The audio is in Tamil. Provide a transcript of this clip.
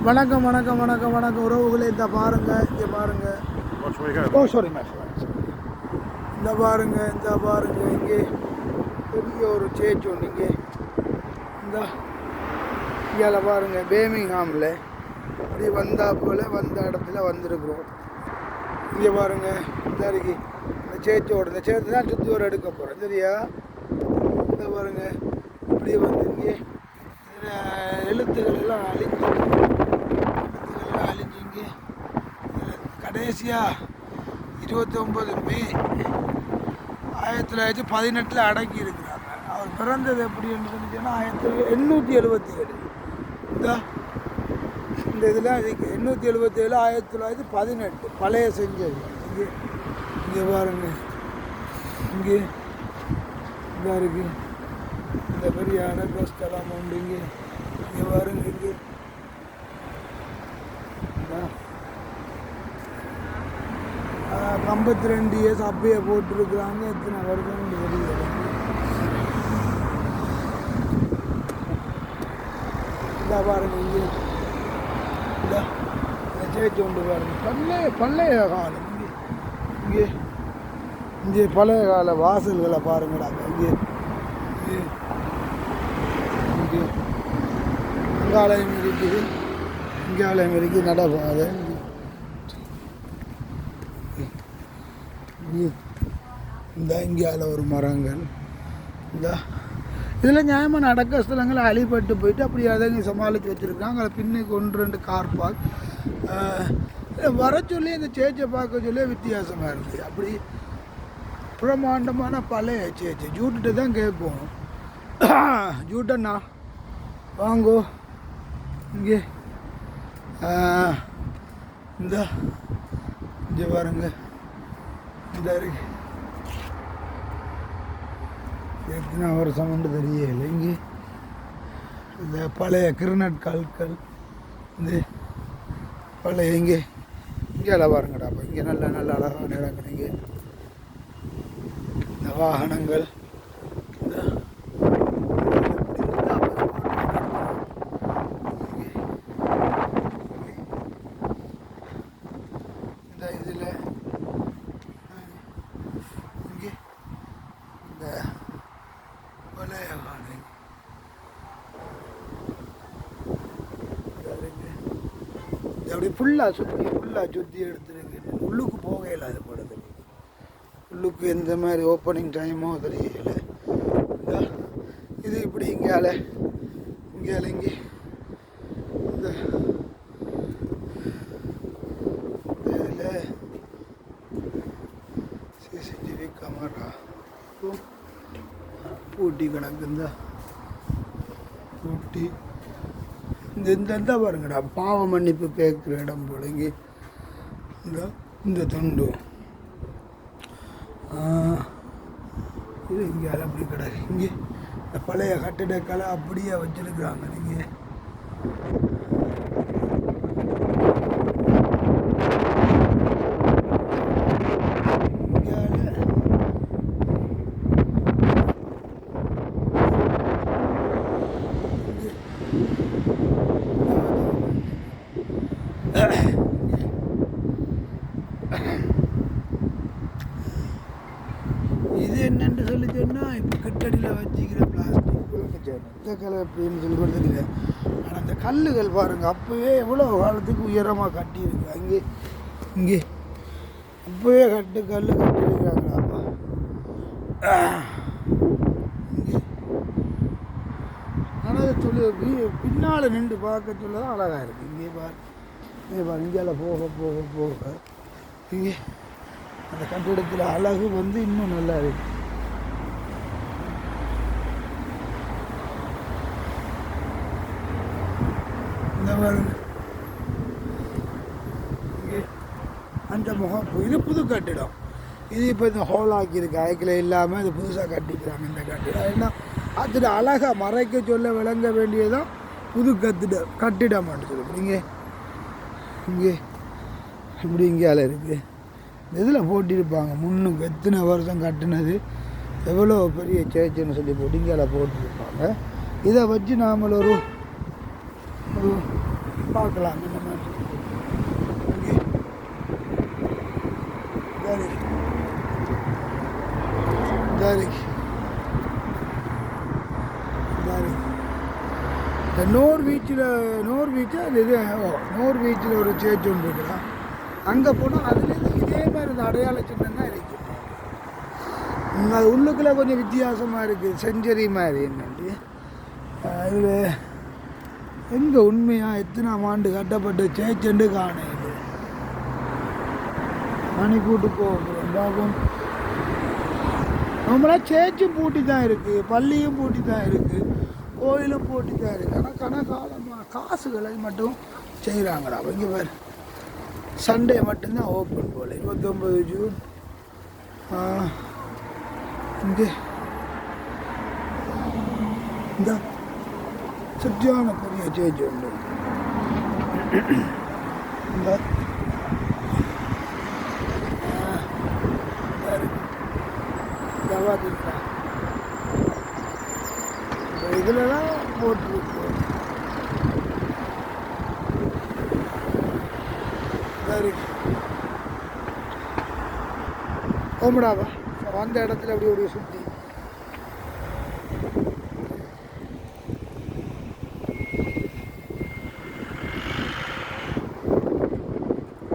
வணக்கம் வணக்கம் வணக்கம் வணக்கம் உறவுகளே, இந்த பாருங்கள், இங்கே பாருங்கள். ஓ சாரி மேம், இந்த பாருங்கள், இந்த பாருங்கள், இங்கே பெரிய ஒரு சேர்ச் ஒன்று இங்கே இந்த இங்கே பாருங்கள். பேமிங்ஹாமில் அப்படி வந்தால் போல் வந்த இடத்துல வந்திருக்கிறோம். இங்கே பாருங்கள், இந்த இருக்கு இந்த சேர்ச்சோடு. இந்த சேர்த்து தான் சுற்றி ஒரு எடுக்க போகிறேன், சரியா? இந்த பாருங்கள், இப்படி வந்து இங்கே எழுத்துக்கள் எல்லாம் அழிஞ்சிங்க. கடைசியாக 29 மே 1918 அடக்கி இருக்கிறாங்க. அவர் பிறந்தது எப்படி என்று சொன்னீங்கன்னா 1877. இந்த இதில் 877 1918 பழைய செஞ்சது. இங்கே பாருங்க, இங்கே இதாக இருக்குது இந்த பெரிய அடக்கஸ்தலம் உண்டு. இங்கே பாருங்க, இங்கே 52 இயர்ஸ் அப்பயே போட்டிருக்கிறாங்க. எத்தனை வருஷம் தெரியல. இந்த பாருங்க, இங்கே இந்த சேர்ச்சி உண்டு பாருங்க. பழைய காலம். இங்கே இங்கே பழைய கால வாசல்களை பாருங்கடாங்க. இங்கே இங்கே அங்காலயம் இருக்குது, இங்காலயம் இருக்குது, நடப்பாதை. இந்த இங்கால ஒரு மரங்கள். இந்த இதில் நியாயமான அடக்க ஸ்தலங்கள் அழிபட்டு போயிட்டு அப்படி அதை சமாளித்து வச்சுருக்காங்க. அதை பின்னுக்கு 1-2 கார் பார்க். வர சொல்லி இந்த சேர்ச்சை பார்க்க சொல்லி வித்தியாசமாக இருக்குது. அப்படி பிரமாண்டமான பழைய சேர்ச்சி. ஜூட்டுட்டு தான் கேட்போம், ஜூட்டண்ணா வாங்கோ. இங்கே இந்த இங்கே பாருங்க, இந்த இருக்கு எத்தனை வருஷம் கொண்டு தெரியல. இங்கே இந்த பழைய கிரினட் கற்கள், இந்த பழைய இங்கே பாருங்கடா. அப்போ இங்கே நல்ல நல்ல அழகான இடங்கள். இங்கே இந்த வாகனங்கள், இந்த இதில் இங்கே இந்த பழைய வாகனம் அப்படி ஃபுல்லாக சுற்றி எடுத்துருக்கு. உள்ளுக்கு போகையில் அது படுது. உள்ளுக்கு எந்த மாதிரி ஓப்பனிங் டைமோ தெரியல. இது இப்படி இங்கே இங்கே இந்த இதில் சிசிடிவி கேமரா பூட்டி கிடக்குந்த பூட்டி. இந்த பாருங்கடா, பாவ மன்னிப்பு கேட்குற இடம் போல. இங்கே இந்த துண்டு இது இங்கே அப்படி கிடக்கு. இங்கே இந்த பழைய கட்டிடக்கலை அப்படியே வச்சிருக்கிறாங்க. நீங்கள் இது என்னென்று சொல்லி சொன்னால் இப்போ கட்டடியில் வச்சுக்கிற பிளாஸ்டிக் இந்த கலர் அப்படின்னு சொல்லி கொடுத்துருக்க. ஆனால் அந்த கல்லுகள் பாருங்கள், அப்போவே எவ்வளோ காலத்துக்கு உயரமாக கட்டியிருக்கு. அங்கே இங்கே அப்போவே கல் கட்டியிருக்காங்களாப்பா. இங்கே ஆனால் அது பின்னால் நின்று பார்க்க சொல்ல தான் அழகாக இருக்குது. இங்கே பாரு, இங்கே போக இங்கே அந்த கட்டிடத்தில் அழகு வந்து இன்னும் நல்லா இருக்கு. இந்த பாருங்க, இங்கே அந்த இது புது கட்டிடம். இது இப்போ இந்த ஹோல் ஆக்கியிருக்கு. ஐக்கில் இல்லாமல் இது புதுசாக கட்டிக்கிறாங்க. இந்த கட்டிடம் ஏன்னா அதில் அழகாக மறைக்க சொல்ல விளங்க வேண்டியதான் புது கட்டிடம் சொல்லுங்க. இங்கே இப்படி இங்கேயால் இருக்குது. இதில் போட்டிருப்பாங்க முன்னுக்கு எத்தனை வருஷம் கட்டினது, எவ்வளோ பெரிய சேர்ச்சுன்னு சொல்லி போட்டு இங்கே போட்டிருப்பாங்க. இதை வச்சு நாம் ஒரு பார்க்கலாம் இந்த மாதிரி இங்கே இந்த நோர் பீச்சில் அது இது நோர் பீச்சில் ஒரு சேர்ச் ஒன்று இருக்கிறான். அங்கே போனால் அதுலேருந்து இதே மாதிரி இந்த அடையாள சின்னம் தான் இருக்குது. அது உள்ளுக்குள்ளே கொஞ்சம் வித்தியாசமாக இருக்குது, செஞ்சரி மாதிரி என்னண்டு. இதில் எங்கே உண்மையாக எத்தனாம் ஆண்டு கட்டப்பட்ட சேர்ச்சுண்டு காணும். இது மணி கூட்டு போகிறோம் பார்ப்போம். நம்மளாம் சேர்ச்சும் பூட்டி தான் இருக்குது, பள்ளியும் பூட்டி தான் இருக்குது, கோயிலும் பூட்டி தான் இருக்குது. ஆனால் கணக்காலமாக காசுகளை மட்டும் செய்கிறாங்கடா. இங்கே பேர் சண்டே மட்டும்தான் ஓப்பன் போல். 29 ஜூன் இங்கே இந்த சுற்றியான பெரிய சேர்ச்சி உண்டு. இந்த இதுலலாம் போட்டிருக்கு. ஓமடாவா அந்த இடத்துல அப்படி ஒரு சுற்றி